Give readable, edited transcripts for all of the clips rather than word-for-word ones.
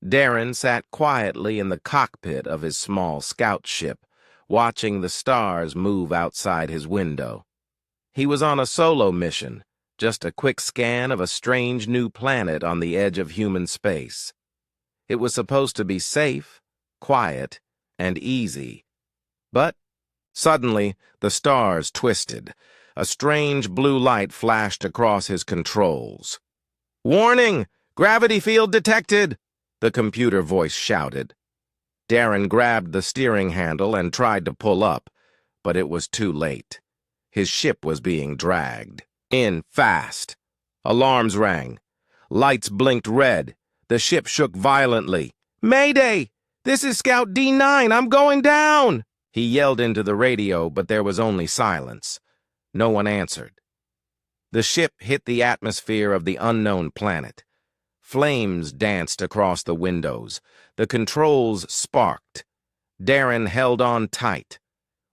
Darren sat quietly in the cockpit of his small scout ship, watching the stars move outside his window. He was on a solo mission, just a quick scan of a strange new planet on the edge of human space. It was supposed to be safe, quiet, and easy. But suddenly, the stars twisted. A strange blue light flashed across his controls. "Warning! Gravity field detected!" the computer voice shouted. Darren grabbed the steering handle and tried to pull up, but it was too late. His ship was being dragged in fast. Alarms rang. Lights blinked red. The ship shook violently. "Mayday! This is Scout D9. I'm going down!" He yelled into the radio, but there was only silence. No one answered. The ship hit the atmosphere of the unknown planet. Flames danced across the windows. The controls sparked. Darren held on tight.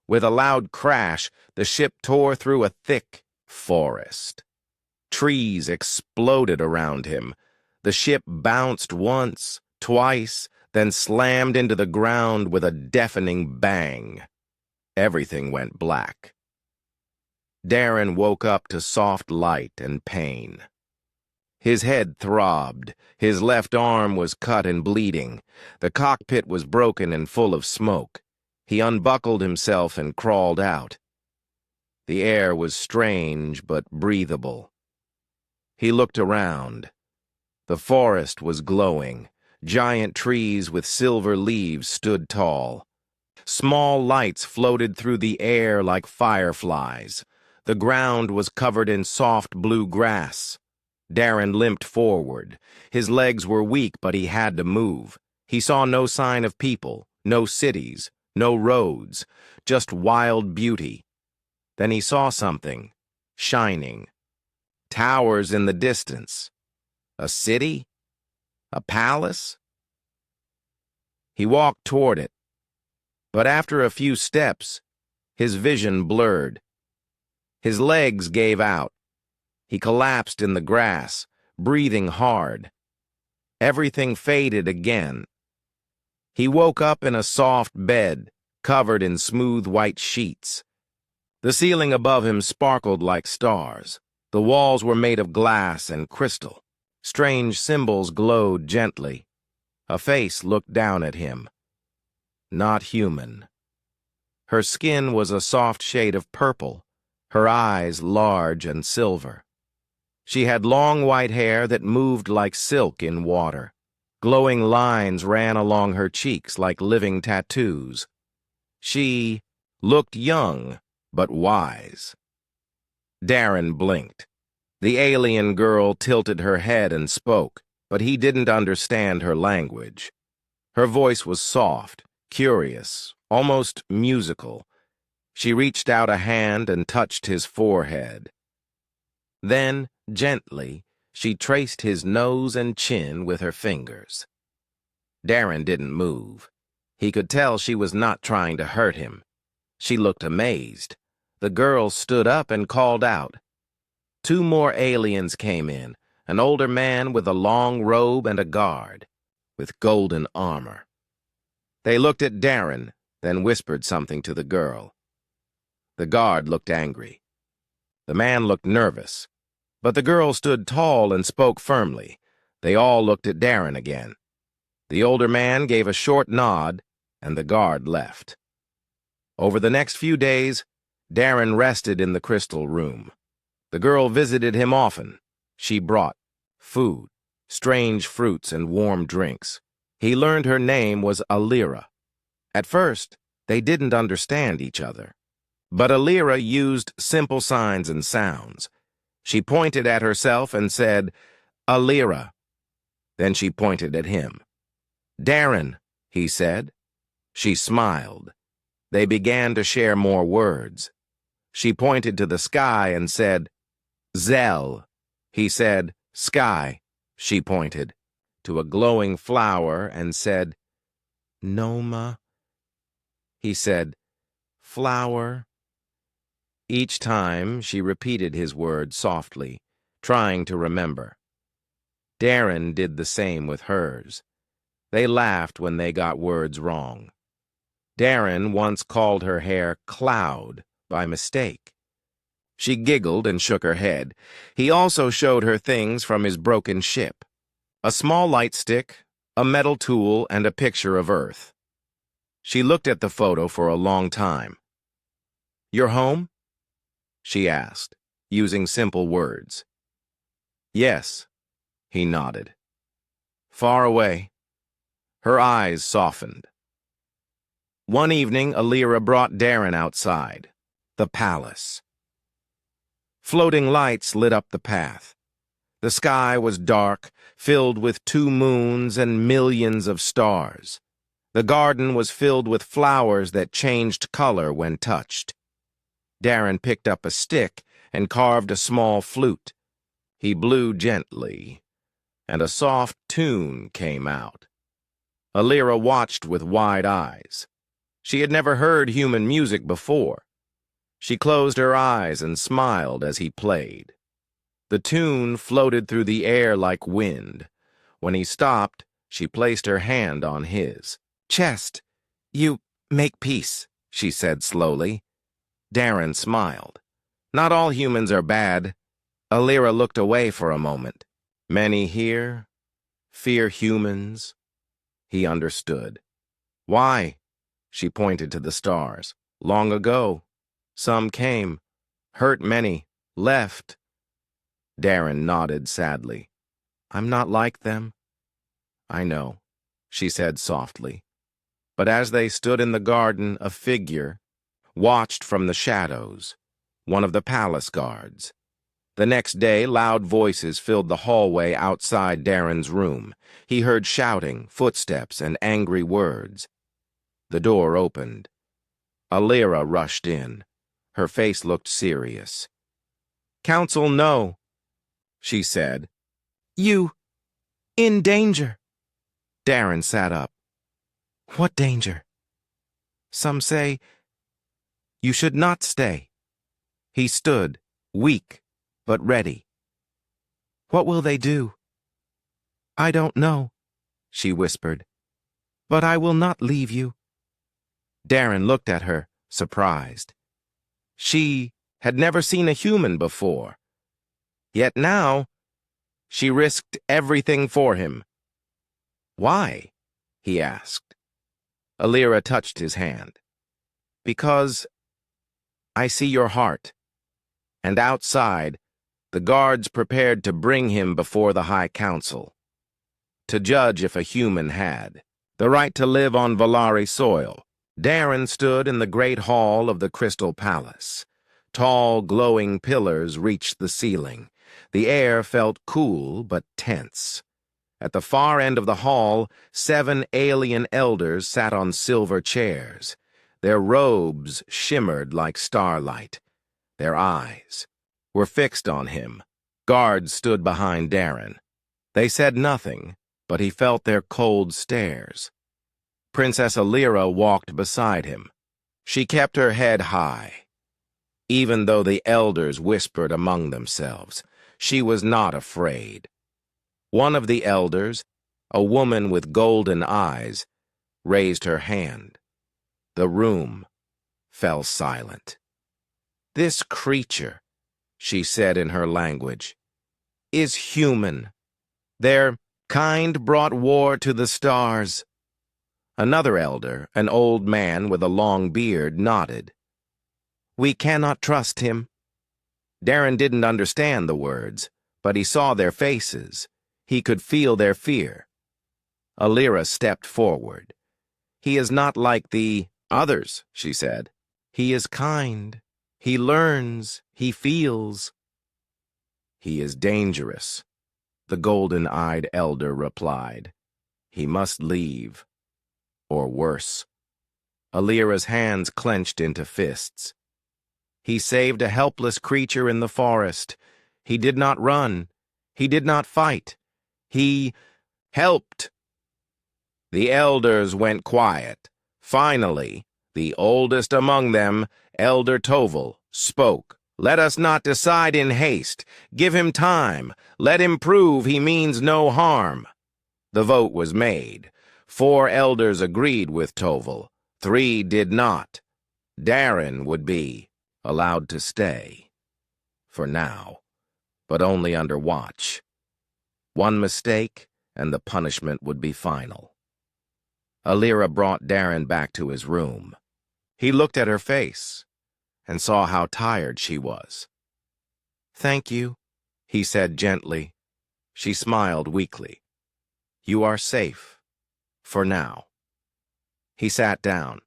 With a loud crash, the ship tore through a thick forest. Trees exploded around him. The ship bounced once, twice, then slammed into the ground with a deafening bang. Everything went black. Darren woke up to soft light and pain. His head throbbed. His left arm was cut and bleeding. The cockpit was broken and full of smoke. He unbuckled himself and crawled out. The air was strange but breathable. He looked around. The forest was glowing. Giant trees with silver leaves stood tall. Small lights floated through the air like fireflies. The ground was covered in soft blue grass. Darren limped forward. His legs were weak, but he had to move. He saw no sign of people, no cities, no roads, just wild beauty. Then he saw something, shining. Towers in the distance. A city? A palace? He walked toward it, but after a few steps, his vision blurred. His legs gave out. He collapsed in the grass, breathing hard. Everything faded again. He woke up in a soft bed, covered in smooth white sheets. The ceiling above him sparkled like stars. The walls were made of glass and crystal. Strange symbols glowed gently. A face looked down at him. Not human. Her skin was a soft shade of purple, her eyes large and silver. She had long white hair that moved like silk in water. Glowing lines ran along her cheeks like living tattoos. She looked young, but wise. Darren blinked. The alien girl tilted her head and spoke, but he didn't understand her language. Her voice was soft, curious, almost musical. She reached out a hand and touched his forehead. Then, gently, she traced his nose and chin with her fingers. Darren didn't move. He could tell she was not trying to hurt him. She looked amazed. The girl stood up and called out. 2 more aliens came in, an older man with a long robe and a guard, with golden armor. They looked at Darren, then whispered something to the girl. The guard looked angry. The man looked nervous, but the girl stood tall and spoke firmly. They all looked at Darren again. The older man gave a short nod, and the guard left. Over the next few days, Darren rested in the crystal room. The girl visited him often. She brought food, strange fruits, and warm drinks. He learned her name was Alira. At first, they didn't understand each other. But Alira used simple signs and sounds. She pointed at herself and said, "Alira." Then she pointed at him. "Darren," he said. She smiled. They began to share more words. She pointed to the sky and said, "Zell." He said, "Sky." She pointed to a glowing flower and said, "Noma." He said, "Flower." Each time, she repeated his words softly, trying to remember. Darren did the same with hers. They laughed when they got words wrong. Darren once called her hair cloud by mistake. She giggled and shook her head. He also showed her things from his broken ship. A small light stick, a metal tool, and a picture of Earth. She looked at the photo for a long time. "You're home?" she asked, using simple words. "Yes," he nodded. "Far away." Her eyes softened. One evening, Alira brought Darren outside. The palace. Floating lights lit up the path. The sky was dark, filled with 2 moons and millions of stars. The garden was filled with flowers that changed color when touched. Darren picked up a stick and carved a small flute. He blew gently, and a soft tune came out. Alira watched with wide eyes. She had never heard human music before. She closed her eyes and smiled as he played. The tune floated through the air like wind. When he stopped, she placed her hand on his. "Chest, you make peace," she said slowly. Darren smiled. "Not all humans are bad." Alira looked away for a moment. "Many here fear humans." He understood. "Why?" She pointed to the stars. "Long ago. Some came, hurt many, left." Darren nodded sadly. "I'm not like them." "I know," she said softly. But as they stood in the garden, a figure watched from the shadows, one of the palace guards. The next day, loud voices filled the hallway outside Darren's room. He heard shouting, footsteps, and angry words. The door opened. Alira rushed in. Her face looked serious. "Council, no," she said. "You, in danger." Darren sat up. "What danger?" "Some say you should not stay." He stood, weak but ready. "What will they do?" "I don't know," she whispered. "But I will not leave you." Darren looked at her, surprised. She had never seen a human before. Yet now, she risked everything for him. "Why?" he asked. Alira touched his hand. "Because I see your heart." And outside, the guards prepared to bring him before the High Council, to judge if a human had the right to live on Valari soil. Darren stood in the great hall of the Crystal Palace. Tall, glowing pillars reached the ceiling. The air felt cool but tense. At the far end of the hall, 7 alien elders sat on silver chairs. Their robes shimmered like starlight. Their eyes were fixed on him. Guards stood behind Darren. They said nothing, but he felt their cold stares. Princess Alira walked beside him. She kept her head high. Even though the elders whispered among themselves, she was not afraid. One of the elders, a woman with golden eyes, raised her hand. The room fell silent. "This creature," she said in her language, "is human. Their kind brought war to the stars." Another elder, an old man with a long beard, nodded. "We cannot trust him." Darren didn't understand the words, but he saw their faces. He could feel their fear. Alira stepped forward. "He is not like the others," she said. "He is kind. He learns. He feels." "He is dangerous," the golden-eyed elder replied. "He must leave. Or worse." Alira's hands clenched into fists. "He saved a helpless creature in the forest. He did not run. He did not fight. He helped." The elders went quiet. Finally, the oldest among them, Elder Toval, spoke. "Let us not decide in haste. Give him time. Let him prove he means no harm." The vote was made. 4 elders agreed with Toval. 3 did not. Darren would be allowed to stay. For now, but only under watch. One mistake, and the punishment would be final. Alira brought Darren back to his room. He looked at her face and saw how tired she was. "Thank you," he said gently. She smiled weakly. "You are safe. For now." He sat down.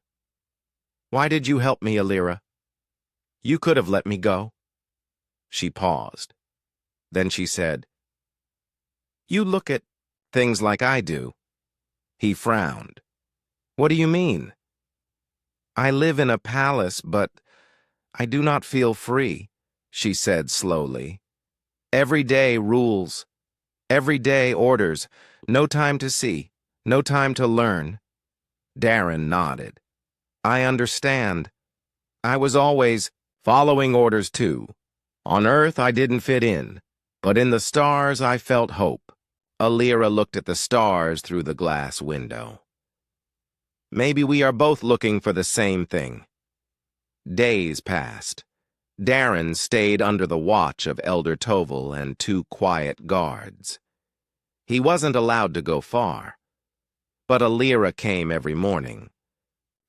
"Why did you help me, Alira? You could have let me go." She paused. Then she said, "You look at things like I do." He frowned. "What do you mean?" "I live in a palace, but I do not feel free," she said slowly. "Every day rules. Every day orders. No time to see. No time to learn." Darren nodded. "I understand. I was always following orders too. On Earth I didn't fit in, but in the stars I felt hope." Alira looked at the stars through the glass window. "Maybe we are both looking for the same thing." Days passed. Darren stayed under the watch of Elder Toval and 2 quiet guards. He wasn't allowed to go far, but Alira came every morning,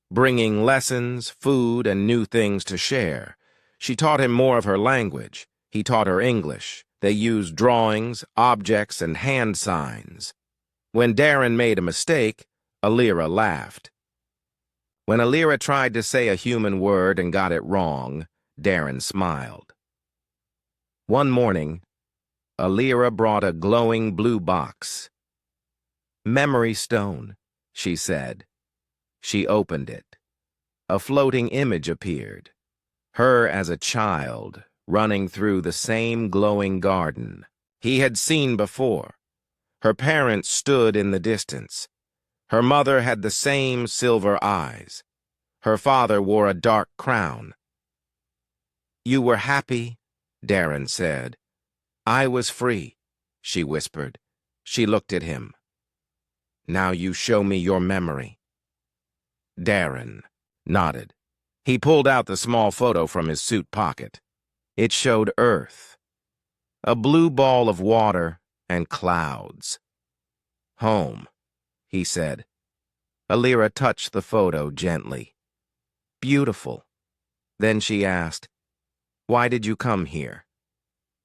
bringing lessons, food, and new things to share. She taught him more of her language. He taught her English. They used drawings, objects, and hand signs. When Darren made a mistake, Alira laughed. When Alira tried to say a human word and got it wrong, Darren smiled. One morning, Alira brought a glowing blue box. "Memory stone," she said. She opened it. A floating image appeared. Her as a child, running through the same glowing garden he had seen before. Her parents stood in the distance. Her mother had the same silver eyes. Her father wore a dark crown. "You were happy," Darren said. "I was free," she whispered. She looked at him. "Now you show me your memory." Darren nodded. He pulled out the small photo from his suit pocket. It showed Earth, a blue ball of water and clouds. "Home," he said. Alira touched the photo gently. "Beautiful." Then she asked, "Why did you come here?"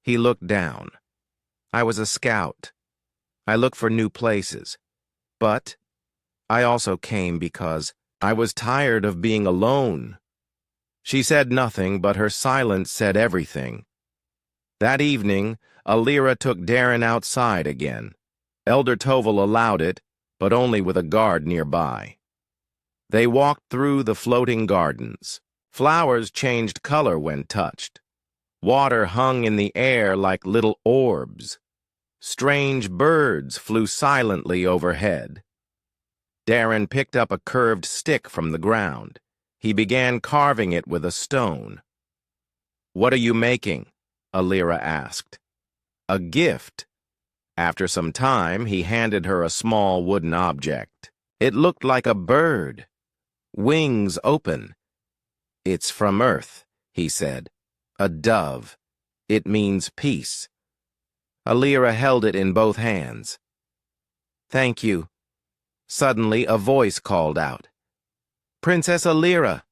He looked down. "I was a scout. I look for new places. But I also came because I was tired of being alone." She said nothing, but her silence said everything. That evening, Alira took Darren outside again. Elder Toval allowed it, but only with a guard nearby. They walked through the floating gardens. Flowers changed color when touched. Water hung in the air like little orbs. Strange birds flew silently overhead. Darren picked up a curved stick from the ground. He began carving it with a stone. "What are you making?" Alira asked. "A gift." After some time, he handed her a small wooden object. It looked like a bird. Wings open. "It's from Earth," he said. "A dove. It means peace." Alira held it in both hands. "Thank you." Suddenly, a voice called out, "Princess Alira!"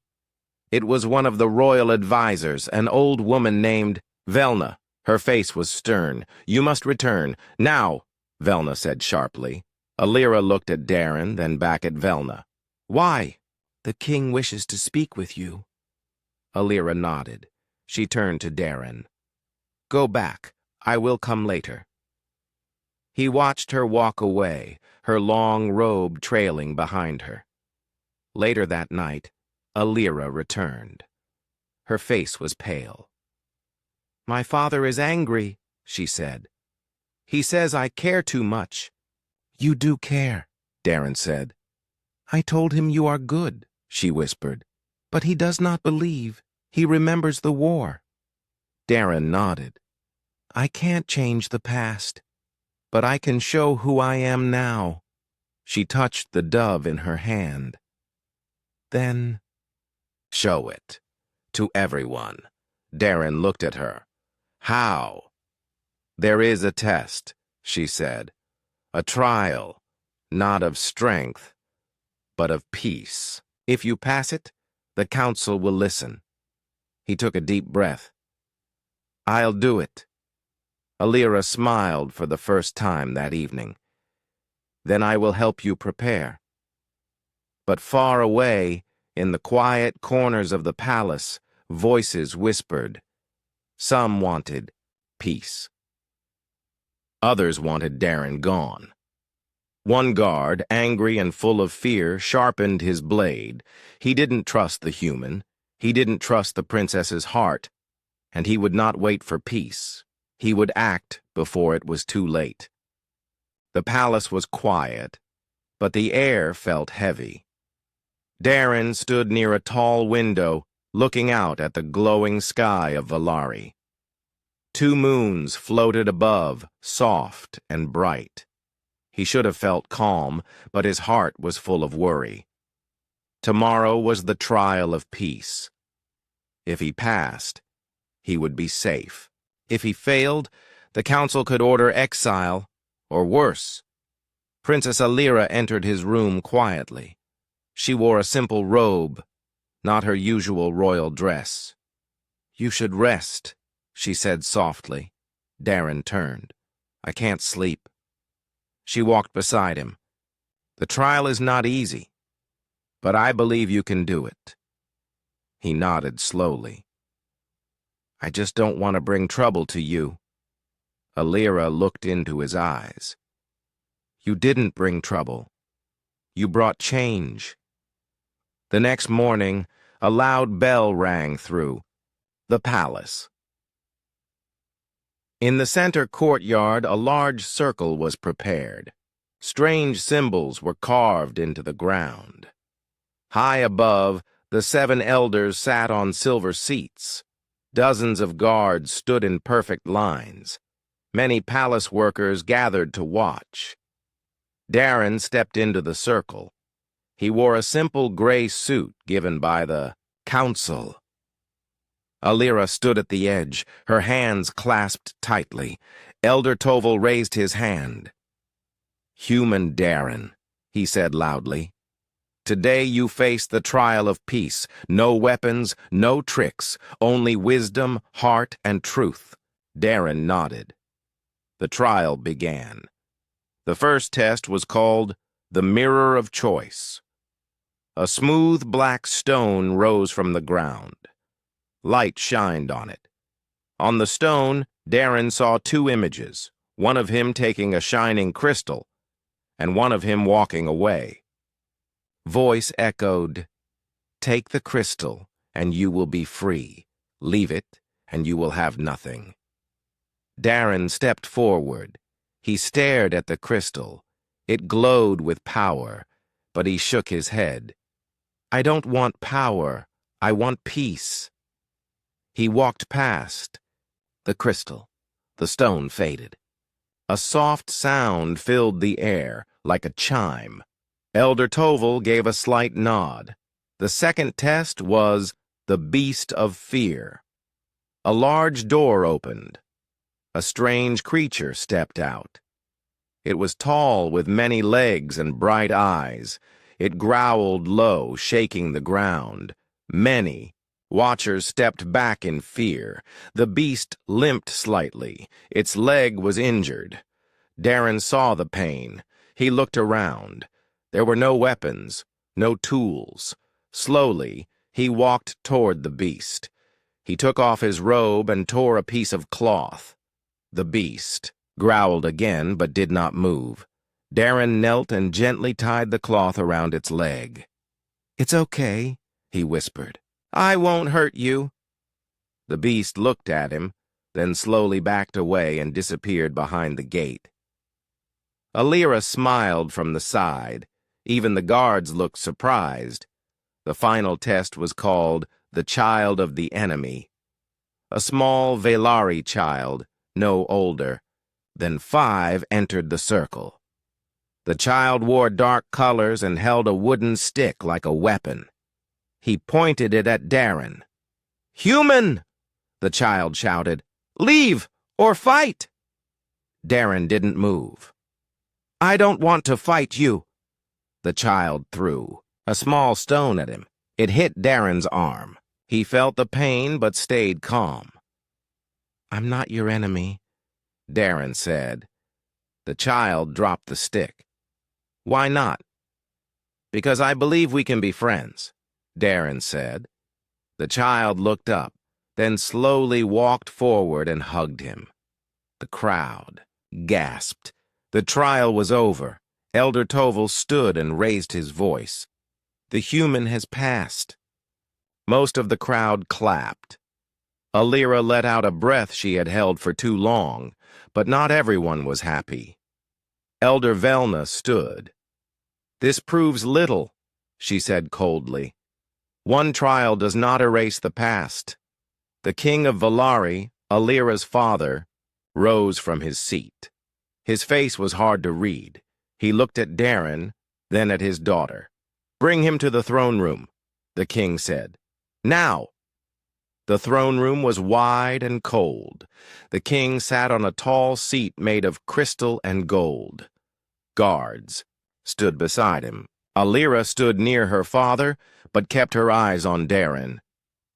It was one of the royal advisors, an old woman named Velna. Her face was stern. "You must return. Now," Velna said sharply. Alira looked at Darren, then back at Velna. "Why?" "The king wishes to speak with you." Alira nodded. She turned to Darren. "Go back. I will come later." He watched her walk away, her long robe trailing behind her. Later that night, Alira returned. Her face was pale. "My father is angry," she said. "He says I care too much." "You do care," Darren said. "I told him you are good," she whispered. "But he does not believe. He remembers the war." Darren nodded. "I can't change the past, but I can show who I am now." She touched the dove in her hand. Then, show it. To everyone. Darren looked at her. How? There is a test, she said. A trial, not of strength, but of peace. If you pass it, the council will listen. He took a deep breath. I'll do it. Alira smiled for the first time that evening. Then I will help you prepare. But far away, in the quiet corners of the palace, voices whispered. Some wanted peace. Others wanted Darren gone. One guard, angry and full of fear, sharpened his blade. He didn't trust the human. He didn't trust the princess's heart. And he would not wait for peace. He would act before it was too late. The palace was quiet, but the air felt heavy. Darren stood near a tall window, looking out at the glowing sky of Valari. 2 moons floated above, soft and bright. He should have felt calm, but his heart was full of worry. Tomorrow was the trial of peace. If he passed, he would be safe. If he failed, the council could order exile, or worse. Princess Alira entered his room quietly. She wore a simple robe, not her usual royal dress. You should rest, she said softly. Darren turned. I can't sleep. She walked beside him. The trial is not easy, but I believe you can do it. He nodded slowly. I just don't want to bring trouble to you. Alira looked into his eyes. You didn't bring trouble. You brought change. The next morning, a loud bell rang through the palace. In the center courtyard, a large circle was prepared. Strange symbols were carved into the ground. High above, the 7 elders sat on silver seats. Dozens of guards stood in perfect lines. Many palace workers gathered to watch. Darren stepped into the circle. He wore a simple gray suit given by the council. Alira stood at the edge, her hands clasped tightly. Elder Toval raised his hand. Human Darren, he said loudly. Today you face the trial of peace. No weapons, no tricks, only wisdom, heart, and truth. Darren nodded. The trial began. The first test was called the Mirror of Choice. A smooth black stone rose from the ground. Light shined on it. On the stone, Darren saw 2 images, one of him taking a shining crystal, and one of him walking away. Voice echoed, Take the crystal, and you will be free. Leave it, and you will have nothing. Darren stepped forward. He stared at the crystal. It glowed with power, but he shook his head. I don't want power. I want peace. He walked past the crystal. The stone faded. A soft sound filled the air, like a chime. Elder Toval gave a slight nod. The second test was the Beast of Fear. A large door opened. A strange creature stepped out. It was tall with many legs and bright eyes. It growled low, shaking the ground. Many watchers stepped back in fear. The beast limped slightly. Its leg was injured. Darren saw the pain. He looked around. There were no weapons, no tools. Slowly, he walked toward the beast. He took off his robe and tore a piece of cloth. The beast growled again but did not move. Darren knelt and gently tied the cloth around its leg. It's okay, he whispered. I won't hurt you. The beast looked at him, then slowly backed away and disappeared behind the gate. Alira smiled from the side. Even the guards looked surprised. The final test was called the Child of the Enemy. A small Valari child, no older than 5, entered the circle. The child wore dark colors and held a wooden stick like a weapon. He pointed it at Darren. "Human!" the child shouted. "Leave or fight!" Darren didn't move. "I don't want to fight you." The child threw a small stone at him. It hit Darren's arm. He felt the pain but stayed calm. "I'm not your enemy," Darren said. The child dropped the stick. "Why not?" "Because I believe we can be friends," Darren said. The child looked up, then slowly walked forward and hugged him. The crowd gasped. The trial was over. Elder Toval stood and raised his voice. "The human has passed." Most of the crowd clapped. Alira let out a breath she had held for too long, but not everyone was happy. Elder Velna stood. "This proves little," she said coldly. "One trial does not erase the past." The king of Valari, Alira's father, rose from his seat. His face was hard to read. He looked at Darren, then at his daughter. "Bring him to the throne room," the king said. "Now!" The throne room was wide and cold. The king sat on a tall seat made of crystal and gold. Guards stood beside him. Alira stood near her father, but kept her eyes on Darren.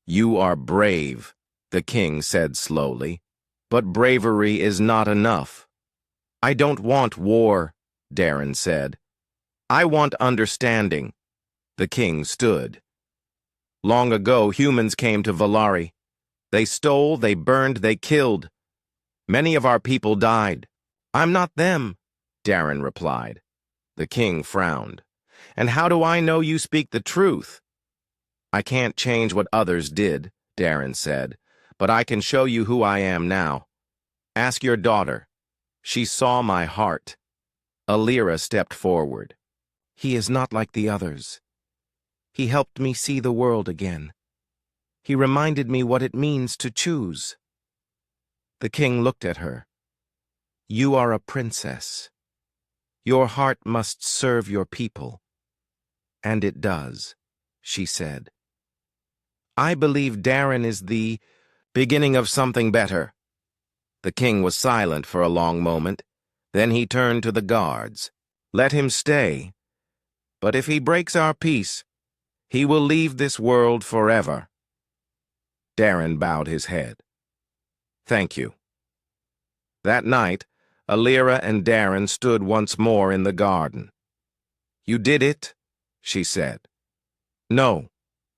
"You are brave," the king said slowly, "but bravery is not enough." "I don't want war," Darren said. "I want understanding." The king stood. "Long ago, humans came to Valari. They stole, they burned, they killed. Many of our people died." "I'm not them," Darren replied. The king frowned. "And how do I know you speak the truth?" "I can't change what others did," Darren said, "but I can show you who I am now. Ask your daughter. She saw my heart." Alira stepped forward. "He is not like the others. He helped me see the world again. He reminded me what it means to choose." The king looked at her. "You are a princess. Your heart must serve your people." "And it does," she said. "I believe Darren is the beginning of something better." The king was silent for a long moment. Then he turned to the guards. "Let him stay. But if he breaks our peace, he will leave this world forever." Darren bowed his head. "Thank you." That night, Alira and Darren stood once more in the garden. "You did it," she said. "No,"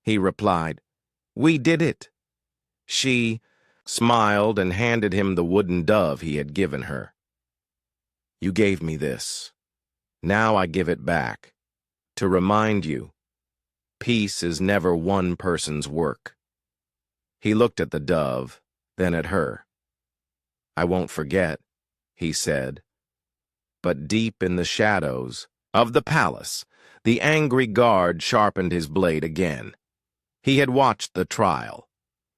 he replied. "We did it." She smiled and handed him the wooden dove he had given her. "You gave me this. Now I give it back, to remind you, peace is never one person's work." He looked at the dove, then at her. "I won't forget," he said. But deep in the shadows of the palace, the angry guard sharpened his blade again. He had watched the trial.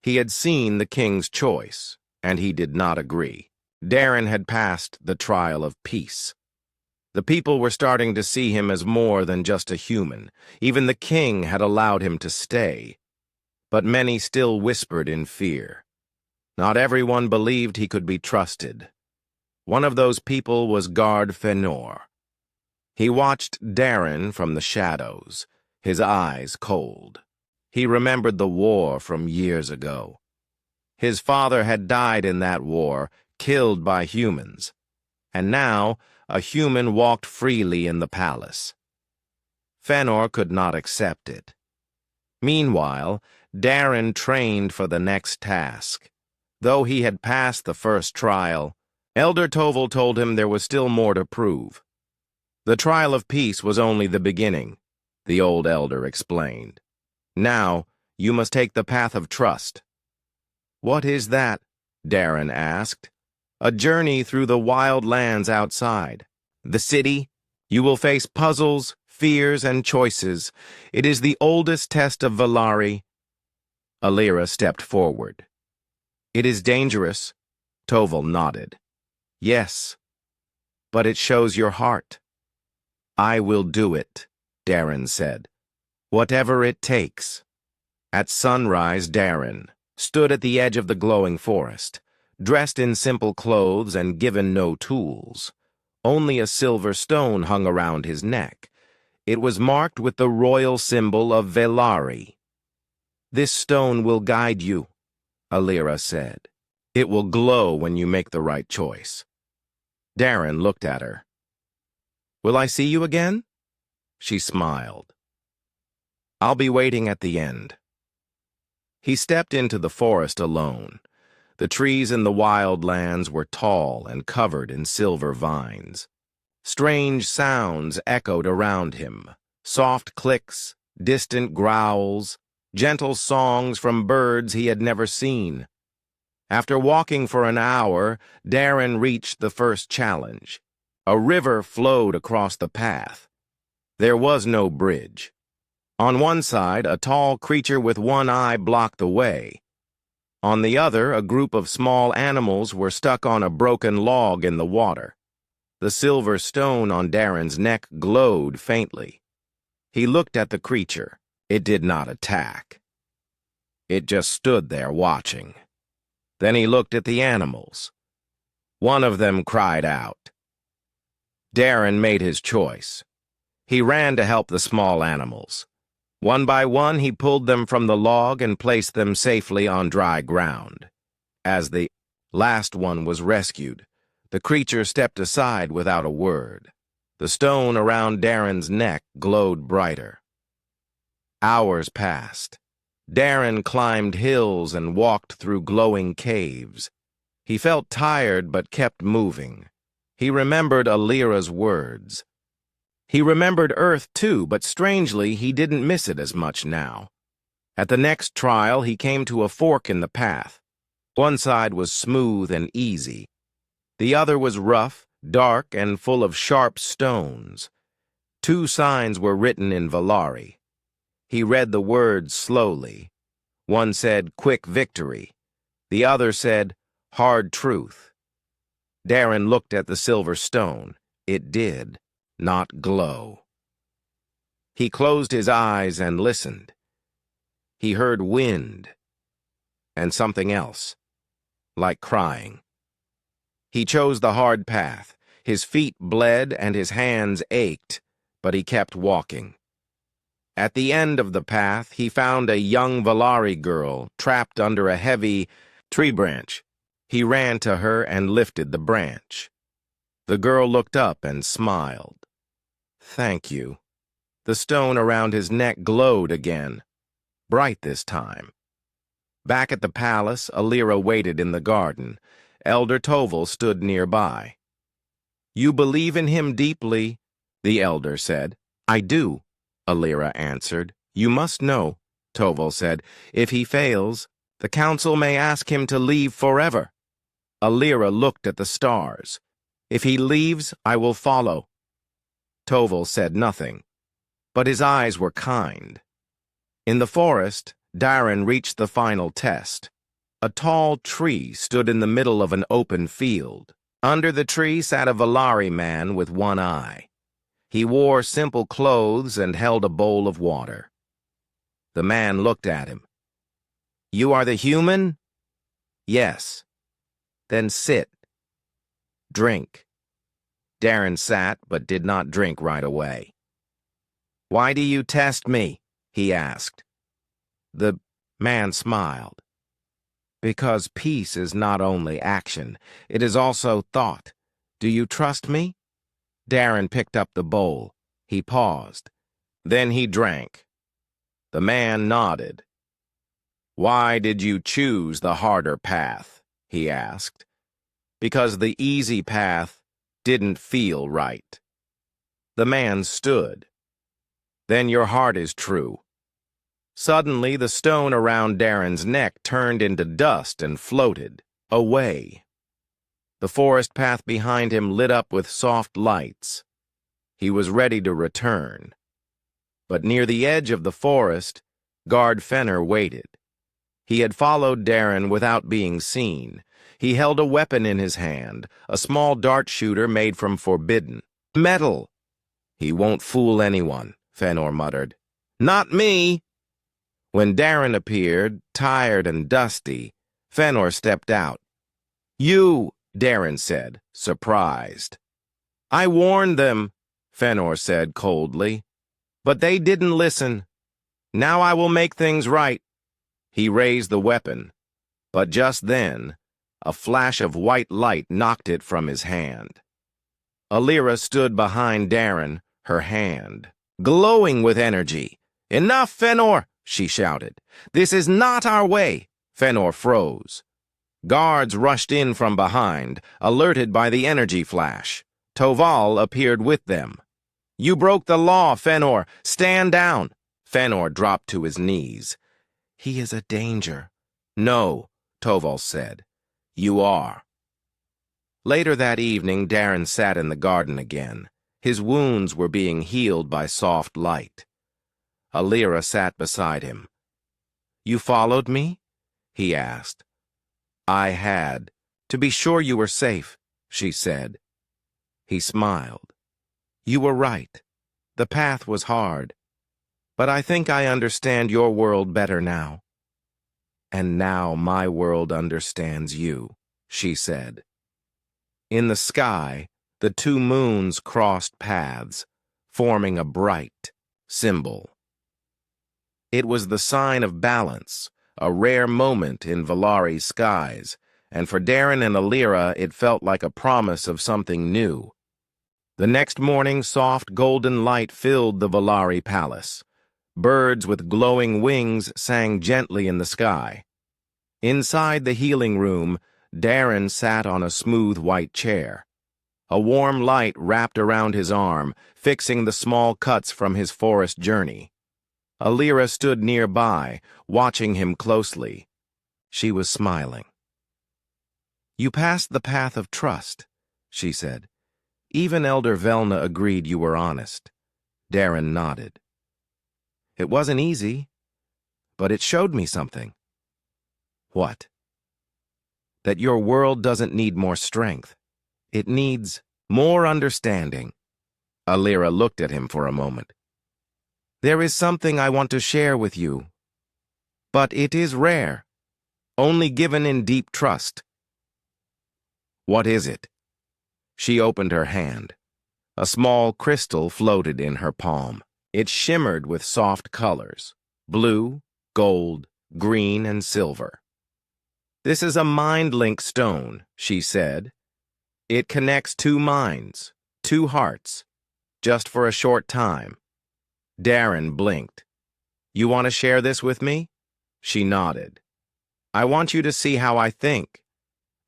He had seen the king's choice, and he did not agree. Darren had passed the trial of peace. The people were starting to see him as more than just a human. Even the king had allowed him to stay. But many still whispered in fear. Not everyone believed he could be trusted. One of those people was Guard Fëanor. He watched Darren from the shadows, his eyes cold. He remembered the war from years ago. His father had died in that war, killed by humans. And now, a human walked freely in the palace. Fëanor could not accept it. Meanwhile, Darren trained for the next task. Though he had passed the first trial, Elder Toval told him there was still more to prove. The trial of peace was only the beginning, the old elder explained. Now, you must take the path of trust. "What is that?" Darren asked. "A journey through the wild lands outside. The city, you will face puzzles, fears, and choices. It is the oldest test of Valari." Alira stepped forward. "It is dangerous," Toval nodded. "Yes, but it shows your heart." I will do it, Darren said. Whatever it takes. At sunrise, Darren stood at the edge of the glowing forest, dressed in simple clothes and given no tools. Only a silver stone hung around his neck. It was marked with the royal symbol of Velari. This stone will guide you, Alira said. It will glow when you make the right choice. Darren looked at her. Will I see you again? She smiled. I'll be waiting at the end. He stepped into the forest alone. The trees in the wild lands were tall and covered in silver vines. Strange sounds echoed around him. Soft clicks, distant growls, gentle songs from birds he had never seen. After walking for an hour, Darren reached the first challenge. A river flowed across the path. There was no bridge. On one side, a tall creature with one eye blocked the way. On the other, a group of small animals were stuck on a broken log in the water. The silver stone on Darren's neck glowed faintly. He looked at the creature. It did not attack. It just stood there watching. Then he looked at the animals. One of them cried out. Darren made his choice. He ran to help the small animals. One by one, he pulled them from the log and placed them safely on dry ground. As the last one was rescued, the creature stepped aside without a word. The stone around Darren's neck glowed brighter. Hours passed. Darren climbed hills and walked through glowing caves. He felt tired but kept moving. He remembered Alira's words. He remembered Earth too, but strangely he didn't miss it as much now. At the next trial, he came to a fork in the path. One side was smooth and easy. The other was rough, dark, and full of sharp stones. 2 signs were written in Velari. He read the words slowly. One said, "Quick victory." The other said, "Hard truth." Darren looked at the silver stone. It did not glow. He closed his eyes and listened. He heard wind and something else, like crying. He chose the hard path. His feet bled and his hands ached, but he kept walking. At the end of the path, he found a young Velari girl trapped under a heavy tree branch. He ran to her and lifted the branch. The girl looked up and smiled. "Thank you." The stone around his neck glowed again, bright this time. Back at the palace, Alira waited in the garden. Elder Toval stood nearby. "You believe in him deeply," the elder said. "I do," Alira answered. "You must know," Toval said, "if he fails, the council may ask him to leave forever." Alira looked at the stars. "If he leaves, I will follow." Toval said nothing, but his eyes were kind. In the forest, Darren reached the final test. A tall tree stood in the middle of an open field. Under the tree sat a Velari man with one eye. He wore simple clothes and held a bowl of water. The man looked at him. "You are the human?" "Yes." "Then sit. Drink." Darren sat but did not drink right away. "Why do you test me?" he asked. The man smiled. "Because peace is not only action, it is also thought. Do you trust me?" Darren picked up the bowl. He paused. Then he drank. The man nodded. "Why did you choose the harder path?" he asked. "Because the easy path didn't feel right." The man stood. "Then your heart is true." Suddenly, the stone around Darren's neck turned into dust and floated away. The forest path behind him lit up with soft lights. He was ready to return. But near the edge of the forest, Guard Fenner waited. He had followed Darren without being seen. He held a weapon in his hand, a small dart shooter made from forbidden metal. He won't fool anyone, Fëanor muttered. Not me! When Darren appeared, tired and dusty, Fëanor stepped out. You, Darren said, surprised. I warned them, Fëanor said coldly, but they didn't listen. Now I will make things right. He raised the weapon, but just then, a flash of white light knocked it from his hand. Alira stood behind Darren, her hand, glowing with energy. Enough, Fëanor, she shouted. This is not our way. Fëanor froze. Guards rushed in from behind, alerted by the energy flash. Toval appeared with them. You broke the law, Fëanor. Stand down. Fëanor dropped to his knees. He is a danger. No, Toval said. You are. Later that evening, Darren sat in the garden again. His wounds were being healed by soft light. Alira sat beside him. You followed me? He asked. I had. To be sure you were safe, she said. He smiled. You were right. The path was hard. But I think I understand your world better now. And now my world understands you, she said. In the sky, the two moons crossed paths, forming a bright symbol. It was the sign of balance, a rare moment in Velary's skies, and for Darren and Alira it felt like a promise of something new. The next morning, soft golden light filled the Velari palace. Birds with glowing wings sang gently in the sky. Inside the healing room, Darren sat on a smooth white chair. A warm light wrapped around his arm, fixing the small cuts from his forest journey. Alira stood nearby, watching him closely. She was smiling. You passed the path of trust, she said. Even Elder Velna agreed you were honest. Darren nodded. It wasn't easy, but it showed me something. What? That your world doesn't need more strength. It needs more understanding. Alira looked at him for a moment. There is something I want to share with you, but it is rare, only given in deep trust. What is it? She opened her hand. A small crystal floated in her palm. It shimmered with soft colors, blue, gold, green, and silver. This is a mind-link stone, she said. It connects two minds, two hearts, just for a short time. Darren blinked. You want to share this with me? She nodded. I want you to see how I think,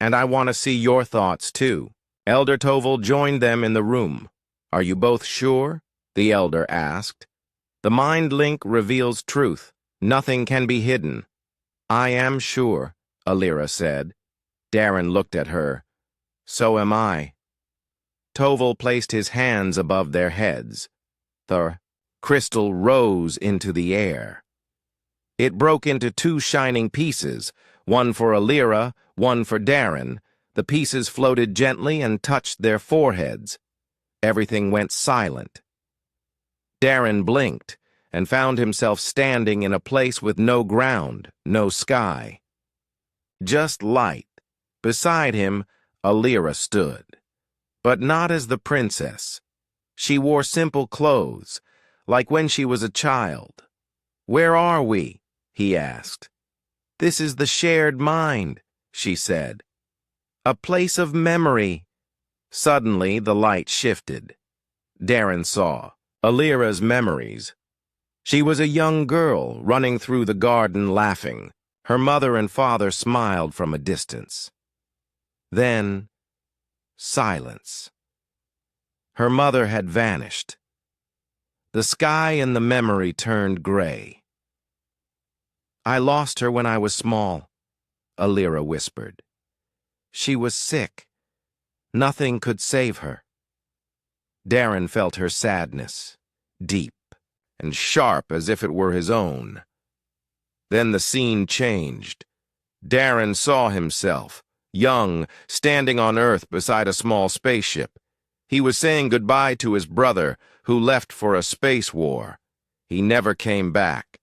and I want to see your thoughts too. Elder Toval joined them in the room. Are you both sure? The elder asked. The mind link reveals truth. Nothing can be hidden. I am sure, Alira said. Darren looked at her. So am I. Toval placed his hands above their heads. The crystal rose into the air. It broke into two shining pieces, one for Alira, one for Darren. The pieces floated gently and touched their foreheads. Everything went silent. Darren blinked and found himself standing in a place with no ground, no sky. Just light. Beside him, Alira stood. But not as the princess. She wore simple clothes, like when she was a child. Where are we? He asked. This is the shared mind, she said. A place of memory. Suddenly, the light shifted. Darren saw Alira's memories. She was a young girl running through the garden laughing. Her mother and father smiled from a distance. Then, silence. Her mother had vanished. The sky in the memory turned gray. I lost her when I was small, Alira whispered. She was sick. Nothing could save her. Darren felt her sadness, deep and sharp as if it were his own. Then the scene changed. Darren saw himself, young, standing on Earth beside a small spaceship. He was saying goodbye to his brother, who left for a space war. He never came back.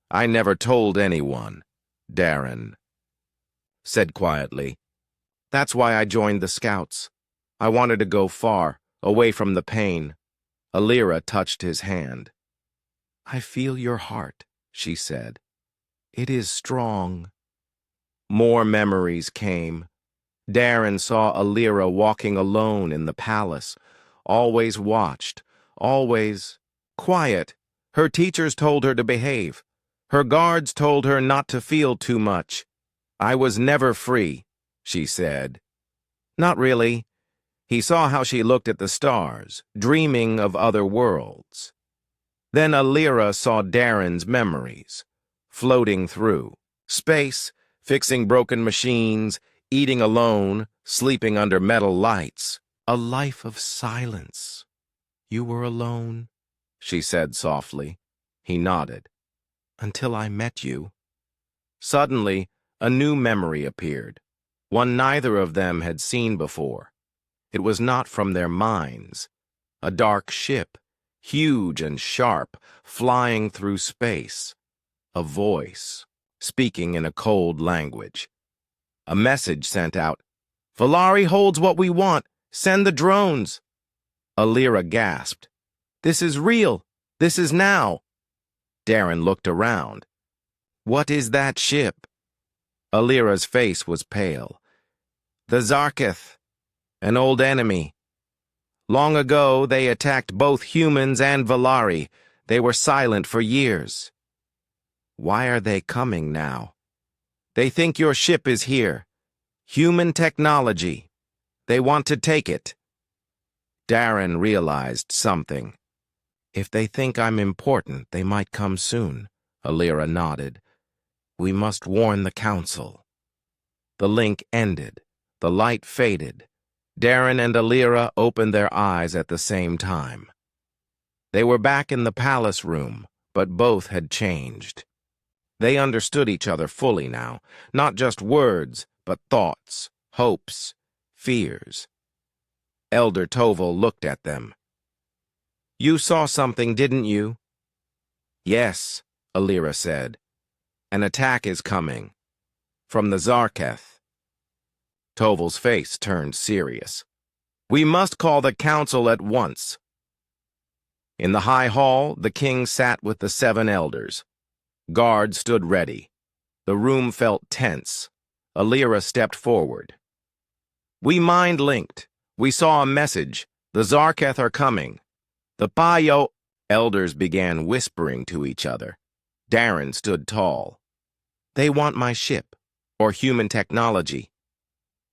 I never told anyone, Darren said quietly. That's why I joined the Scouts. I wanted to go far, away from the pain. Alira touched his hand. I feel your heart, she said. It is strong. More memories came. Darren saw Alira walking alone in the palace, always watched, always quiet. Her teachers told her to behave. Her guards told her not to feel too much. I was never free, she said. Not really. He saw how she looked at the stars, dreaming of other worlds. Then Alira saw Darren's memories, floating through space, fixing broken machines, eating alone, sleeping under metal lights. A life of silence. You were alone, she said softly. He nodded. Until I met you. Suddenly, a new memory appeared, one neither of them had seen before. It was not from their minds. A dark ship, huge and sharp, flying through space. A voice, speaking in a cold language. A message sent out. Valari holds what we want. Send the drones. Alira gasped. This is real. This is now. Darren looked around. What is that ship? Alira's face was pale. The Zarketh, an old enemy. Long ago, they attacked both humans and Valari. They were silent for years. Why are they coming now? They think your ship is here. Human technology. They want to take it. Darren realized something. If they think I'm important, they might come soon, Alira nodded. We must warn the council. The link ended. The light faded. Darren and Alira opened their eyes at the same time. They were back in the palace room, but both had changed. They understood each other fully now, not just words, but thoughts, hopes, fears. Elder Toval looked at them. You saw something, didn't you? Yes, Alira said. An attack is coming. From the Zarketh. Toval's face turned serious. We must call the council at once. In the high hall, the king sat with the 7 elders. Guards stood ready. The room felt tense. Alira stepped forward. We mind-linked. We saw a message. The Zarketh are coming. The Payo... Elders began whispering to each other. Darren stood tall. They want my ship, or human technology.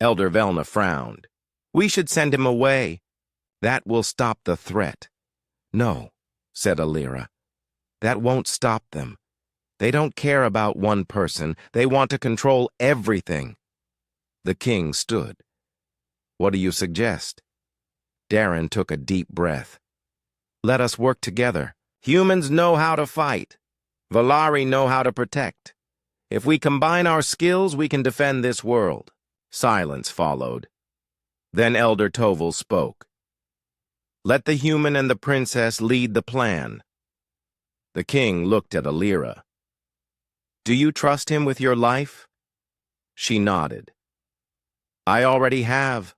Elder Velna frowned. We should send him away. That will stop the threat. No, said Alira. That won't stop them. They don't care about one person. They want to control everything. The king stood. What do you suggest? Darren took a deep breath. Let us work together. Humans know how to fight. Valari know how to protect. If we combine our skills, we can defend this world. Silence followed. Then Elder Toval spoke. Let the human and the princess lead the plan. The king looked at Alira. Do you trust him with your life? She nodded. I already have.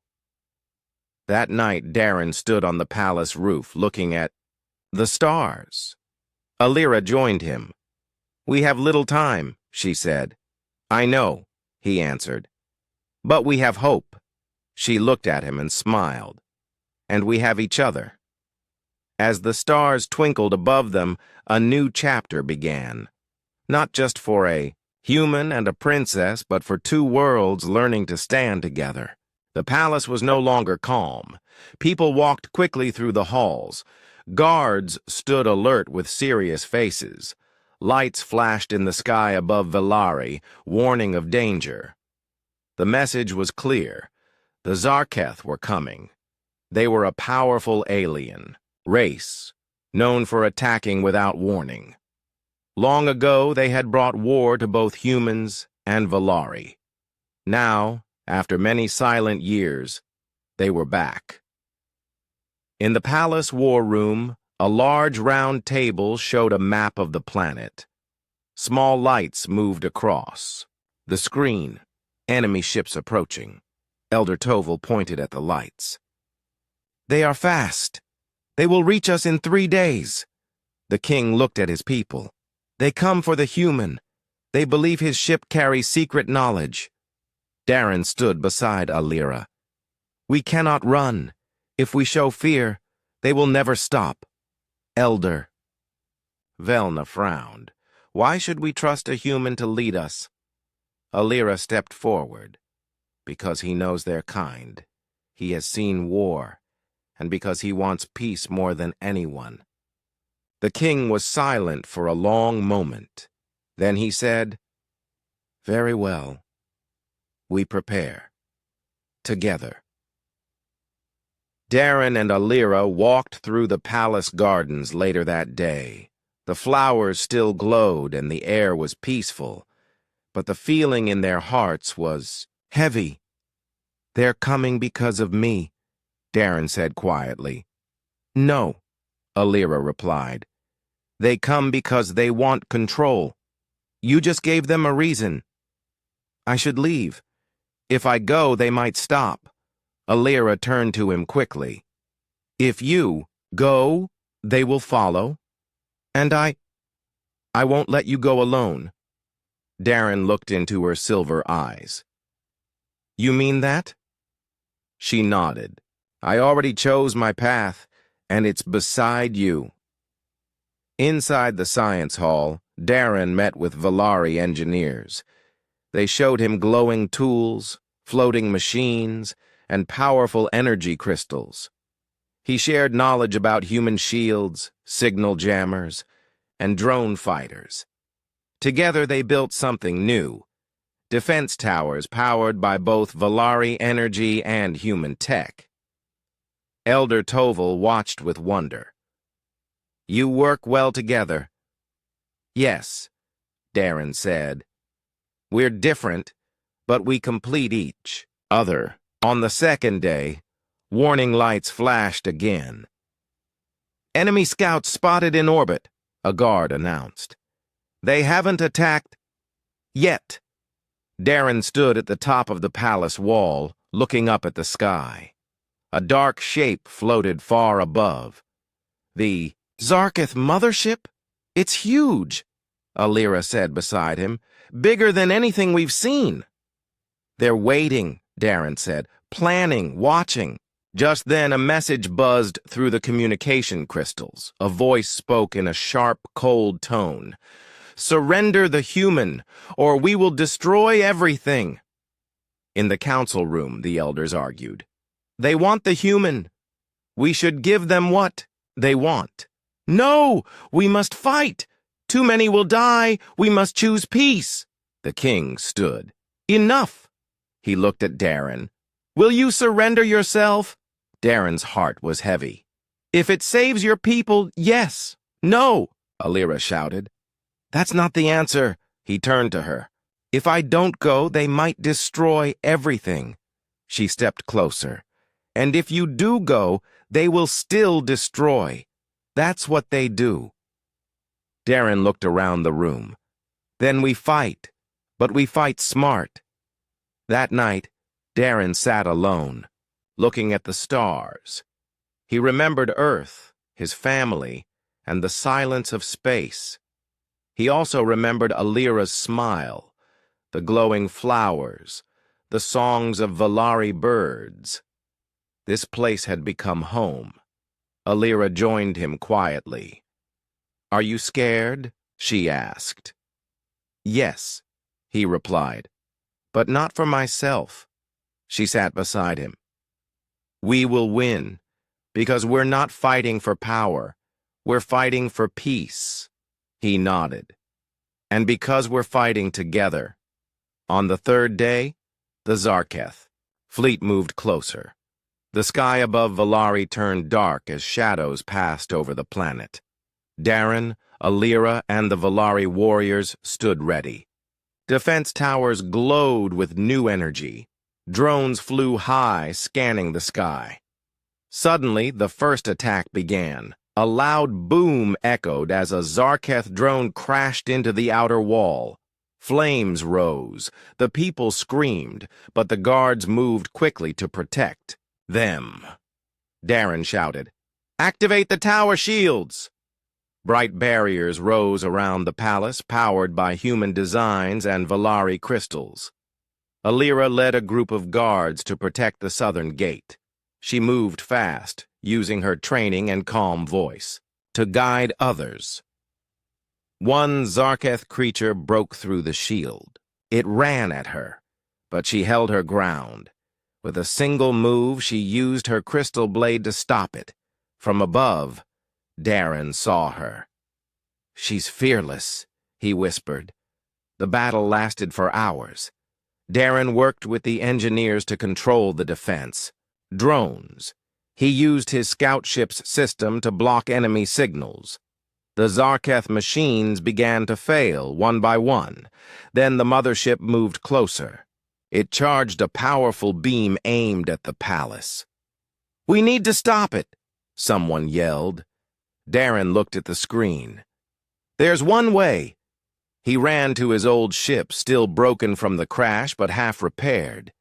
That night, Darren stood on the palace roof looking at the stars. Alira joined him. We have little time, she said. I know, he answered. But we have hope. She looked at him and smiled. And we have each other. As the stars twinkled above them, a new chapter began. Not just for a human and a princess, but for 2 worlds learning to stand together. The palace was no longer calm. People walked quickly through the halls. Guards stood alert with serious faces. Lights flashed in the sky above Valari, warning of danger. The message was clear. The Zarketh were coming. They were a powerful alien race, known for attacking without warning. Long ago, they had brought war to both humans and Valari. Now, after many silent years, they were back. In the palace war room, A large round table showed a map of the planet. Small lights moved across. The screen. Enemy ships approaching. Elder Toval pointed at the lights. "They are fast. They will reach us in 3 days." The king looked at his people. "They come for the human. They believe his ship carries secret knowledge." Darren stood beside Alira. "We cannot run. If we show fear, they will never stop." "Elder." Velna frowned. "Why should we trust a human to lead us?" Alira stepped forward. "Because he knows their kind. He has seen war, and because he wants peace more than anyone." The king was silent for a long moment. Then he said, "Very well. We prepare. Together." Darren and Alira walked through the palace gardens later that day. The flowers still glowed and the air was peaceful, but the feeling in their hearts was heavy. "They're coming because of me," Darren said quietly. "No," Alira replied. "They come because they want control. You just gave them a reason." "I should leave. If I go, they might stop." Alira turned to him quickly. "If you go, they will follow. And I won't let you go alone." Darren looked into her silver eyes. "You mean that?" She nodded. "I already chose my path, and it's beside you." Inside the science hall, Darren met with Valari engineers. They showed him glowing tools, floating machines, and powerful energy crystals. He shared knowledge about human shields, signal jammers, and drone fighters. Together they built something new: defense towers powered by both Valari energy and human tech. Elder Toval watched with wonder. "You work well together." "Yes," Darren said. "We're different, but we complete each other." On the second day, warning lights flashed again. "Enemy scouts spotted in orbit," a guard announced. "They haven't attacked yet." Darren stood at the top of the palace wall, looking up at the sky. A dark shape floated far above. "The Zarketh mothership? It's huge," Alira said beside him. "Bigger than anything we've seen." "They're waiting," Darren said. "Planning, watching." Just then a message buzzed through the communication crystals. A voice spoke in a sharp, cold tone. "Surrender the human, or we will destroy everything." In the council room, the elders argued. "They want the human. We should give them what they want." "No, we must fight. Too many will die. We must choose peace." The king stood. "Enough." He looked at Darren. "Will you surrender yourself?" Darren's heart was heavy. "If it saves your people, yes." "No," Alira shouted. "That's not the answer." He turned to her. "If I don't go, they might destroy everything." She stepped closer. "And if you do go, they will still destroy. That's what they do." Darren looked around the room. "Then we fight, but we fight smart." That night, Darren sat alone, looking at the stars. He remembered Earth, his family, and the silence of space. He also remembered Alira's smile, the glowing flowers, the songs of Valari birds. This place had become home. Alira joined him quietly. "Are you scared?" she asked. "Yes," he replied, "but not for myself." She sat beside him. "We will win, because we're not fighting for power. We're fighting for peace." He nodded. "And because we're fighting together." On the third day, the Zarketh fleet moved closer. The sky above Valari turned dark as shadows passed over the planet. Darren, Alira, and the Valari warriors stood ready. Defense towers glowed with new energy. Drones flew high, scanning the sky. Suddenly, the first attack began. A loud boom echoed as a Zarketh drone crashed into the outer wall. Flames rose. The people screamed, but the guards moved quickly to protect them. Darren shouted, "Activate the tower shields!" Bright barriers rose around the palace, powered by human designs and Valari crystals. Alira led a group of guards to protect the southern gate. She moved fast, using her training and calm voice, to guide others. One Zarketh creature broke through the shield. It ran at her, but she held her ground. With a single move, she used her crystal blade to stop it. From above, Darren saw her. "She's fearless," he whispered. The battle lasted for hours. Darren worked with the engineers to control the defense. Drones. He used his scout ship's system to block enemy signals. The Zarketh machines began to fail, one by one. Then the mothership moved closer. It charged a powerful beam aimed at the palace. "We need to stop it," someone yelled. Darren looked at the screen. "There's one way." He ran to his old ship, still broken from the crash but half repaired.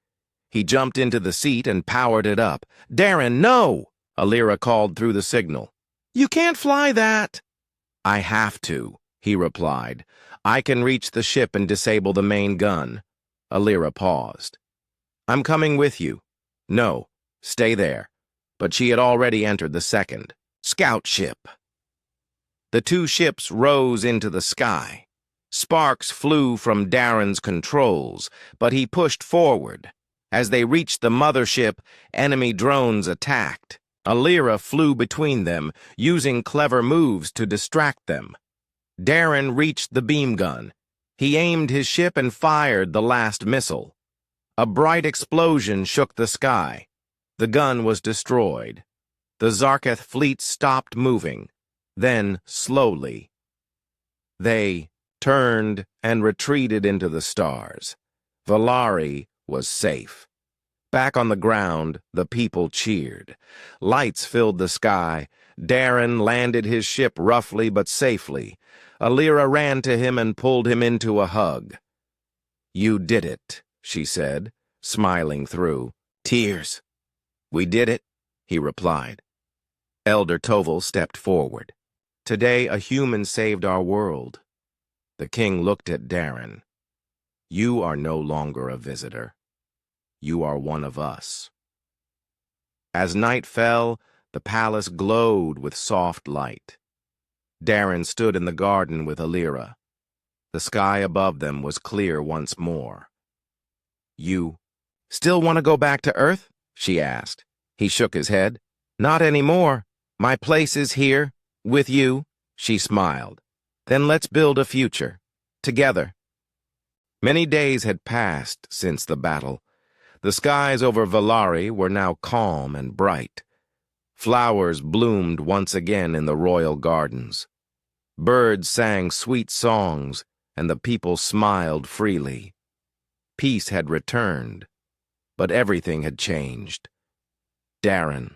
He jumped into the seat and powered it up. "Darren, no!" Alira called through the signal. "You can't fly that." "I have to," he replied. "I can reach the ship and disable the main gun." Alira paused. "I'm coming with you." "No, stay there." But she had already entered the second scout ship. The two ships rose into the sky. Sparks flew from Darren's controls, but he pushed forward. As they reached the mothership, enemy drones attacked. Alira flew between them, using clever moves to distract them. Darren reached the beam gun. He aimed his ship and fired the last missile. A bright explosion shook the sky. The gun was destroyed. The Zarketh fleet stopped moving. Then, slowly, they turned and retreated into the stars. Valari was safe. Back on the ground, the people cheered. Lights filled the sky. Darren landed his ship roughly but safely. Alira ran to him and pulled him into a hug. "You did it," she said, smiling through tears. "We did it," he replied. Elder Toval stepped forward. "Today a human saved our world." The king looked at Darren. "You are no longer a visitor. You are one of us." As night fell, the palace glowed with soft light. Darren stood in the garden with Alira. The sky above them was clear once more. "You still want to go back to Earth?" she asked. He shook his head. "Not anymore. My place is here, with you," she smiled. "Then let's build a future, together." Many days had passed since the battle. The skies over Valari were now calm and bright. Flowers bloomed once again in the royal gardens. Birds sang sweet songs, and the people smiled freely. Peace had returned, but everything had changed. Darren,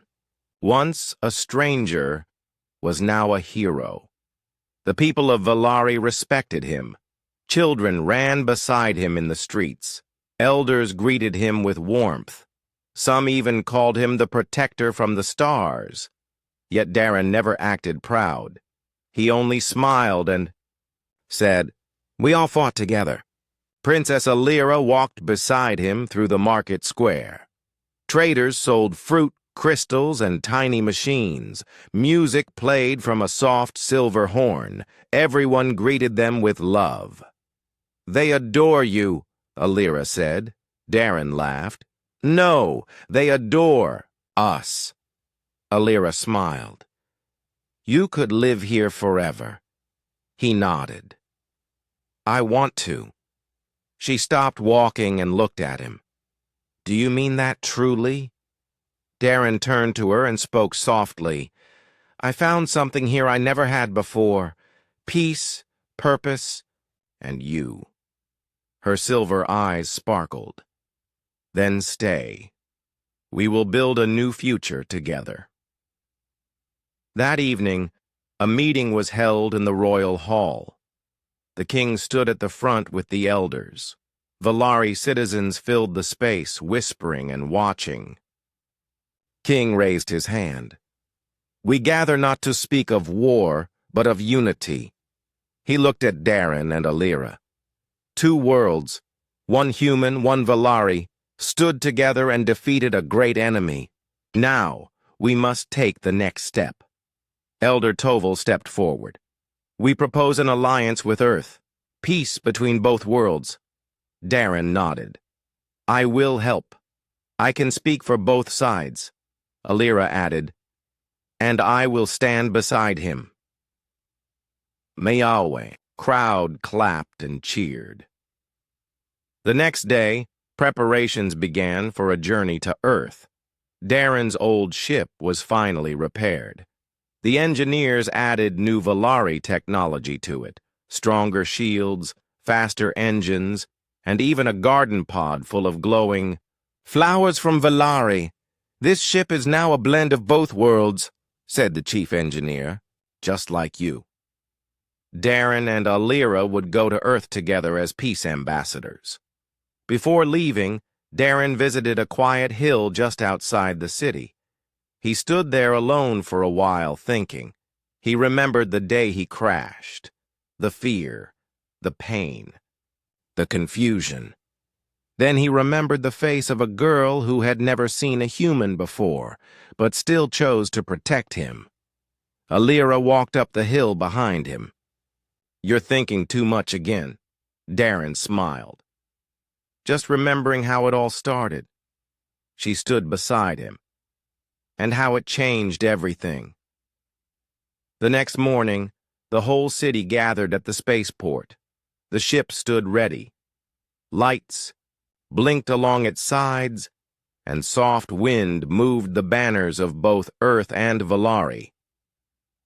once a stranger, was now a hero. The people of Valari respected him. Children ran beside him in the streets. Elders greeted him with warmth. Some even called him the protector from the stars. Yet Darren never acted proud. He only smiled and said, "We all fought together." Princess Alira walked beside him through the market square. Traders sold fruit, crystals, and tiny machines. Music played from a soft silver horn. Everyone greeted them with love. "They adore you," Alira said. Darren laughed. "No, they adore us." Alira smiled. "You could live here forever." He nodded. "I want to." She stopped walking and looked at him. "Do you mean that truly?" Darren turned to her and spoke softly. "I found something here I never had before. Peace, purpose, and you." Her silver eyes sparkled. "Then stay. We will build a new future together." That evening, a meeting was held in the royal hall. The king stood at the front with the elders. Valari citizens filled the space, whispering and watching. King raised his hand. "We gather not to speak of war, but of unity." He looked at Darren and Alira. Two worlds, one human, one Valari, stood together and defeated a great enemy. Now, we must take the next step. Elder Toval stepped forward. "We propose an alliance with Earth, peace between both worlds." Darren nodded. "I will help. I can speak for both sides." Alira added, "And I will stand beside him." Mayalwe. Crowd clapped and cheered. The next day, preparations began for a journey to Earth. Darren's old ship was finally repaired. The engineers added new Valari technology to it, stronger shields, faster engines, and even a garden pod full of glowing flowers from Valari. "This ship is now a blend of both worlds," said the chief engineer, "just like you." Darren and Alira would go to Earth together as peace ambassadors. Before leaving, Darren visited a quiet hill just outside the city. He stood there alone for a while thinking. He remembered the day he crashed, the fear, the pain, the confusion. Then he remembered the face of a girl who had never seen a human before, but still chose to protect him. Alira walked up the hill behind him. "You're thinking too much again." Darren smiled. "Just remembering how it all started." She stood beside him. "And how it changed everything." The next morning, the whole city gathered at the spaceport. The ship stood ready. Lights blinked along its sides, and soft wind moved the banners of both Earth and Valari.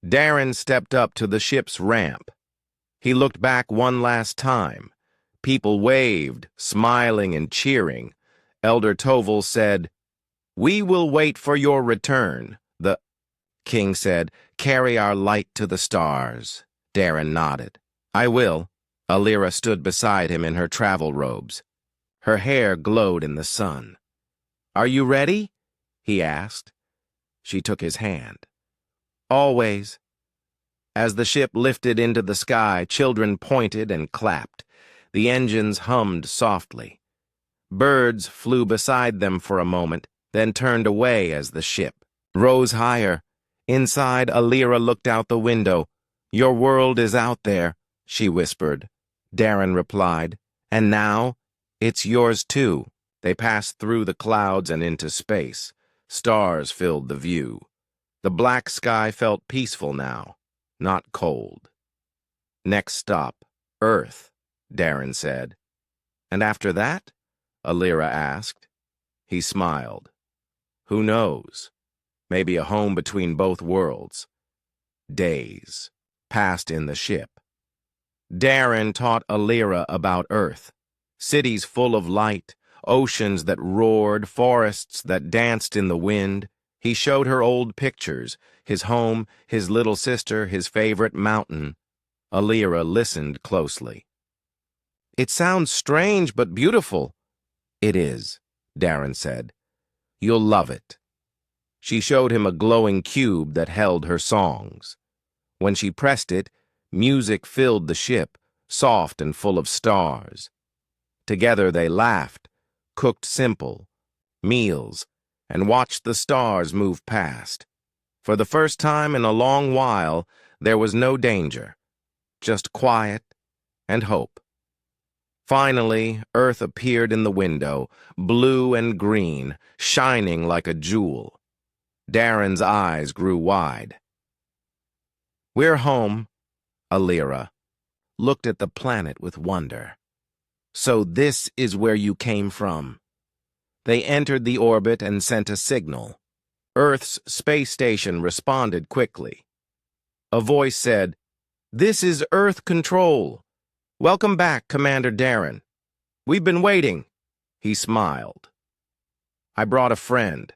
Darren stepped up to the ship's ramp. He looked back one last time. People waved, smiling and cheering. Elder Toval said, "We will wait for your return." The king said, "Carry our light to the stars." Darren nodded. "I will." Alira stood beside him in her travel robes. Her hair glowed in the sun. "Are you ready?" he asked. She took his hand. "Always." As the ship lifted into the sky, children pointed and clapped. The engines hummed softly. Birds flew beside them for a moment, then turned away as the ship rose higher. Inside, Alira looked out the window. "Your world is out there," she whispered. Darren replied, "And now, it's yours too." They passed through the clouds and into space. Stars filled the view. The black sky felt peaceful now, not cold. "Next stop, Earth," Darren said. "And after that?" Alira asked. He smiled. "Who knows? Maybe a home between both worlds." Days passed in the ship. Darren taught Alira about Earth. Cities full of light, oceans that roared, forests that danced in the wind. He showed her old pictures, his home, his little sister, his favorite mountain. Alira listened closely. "It sounds strange but beautiful." "It is," Darren said. "You'll love it." She showed him a glowing cube that held her songs. When she pressed it, music filled the ship, soft and full of stars. Together they laughed, cooked simple meals, and watched the stars move past. For the first time in a long while, there was no danger, just quiet and hope. Finally, Earth appeared in the window, blue and green, shining like a jewel. Darren's eyes grew wide. "We're home." Alira looked at the planet with wonder. "So this is where you came from." They entered the orbit and sent a signal. Earth's space station responded quickly. A voice said, "This is Earth Control. Welcome back, Commander Darren. We've been waiting." He smiled. "I brought a friend."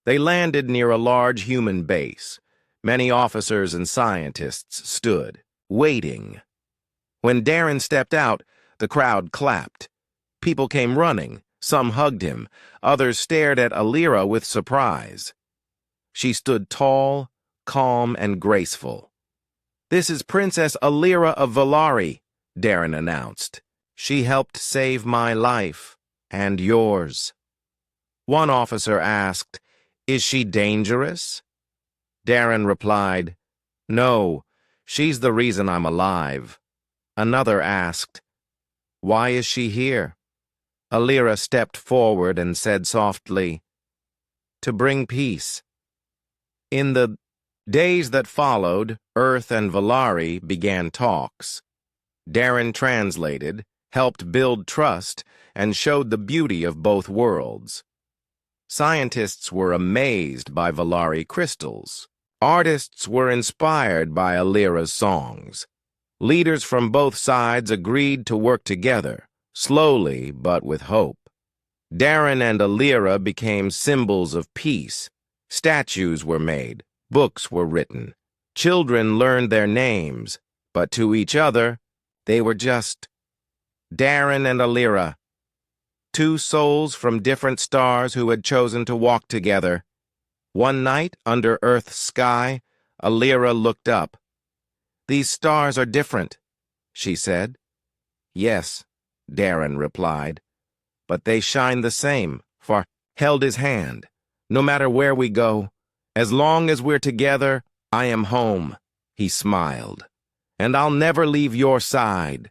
They landed near a large human base. Many officers and scientists stood, waiting. When Darren stepped out, the crowd clapped. People came running. Some hugged him. Others stared at Alira with surprise. She stood tall, calm, and graceful. "This is Princess Alira of Valari," Darren announced. "She helped save my life, and yours." One officer asked, "Is she dangerous?" Darren replied, "No, she's the reason I'm alive." Another asked, "Why is she here?" Alira stepped forward and said softly, "To bring peace." In the days that followed, Earth and Valari began talks. Darren translated, helped build trust, and showed the beauty of both worlds. Scientists were amazed by Valari crystals. Artists were inspired by Alira's songs. Leaders from both sides agreed to work together, slowly but with hope. Darren and Alira became symbols of peace. Statues were made, books were written. Children learned their names, but to each other, they were just Darren and Alira, two souls from different stars who had chosen to walk together. One night, under Earth's sky, Alira looked up. "These stars are different," she said. "Yes," Darren replied, "but they shine the same," for held his hand. "No matter where we go, as long as we're together, I am home," he smiled. "And I'll never leave your side."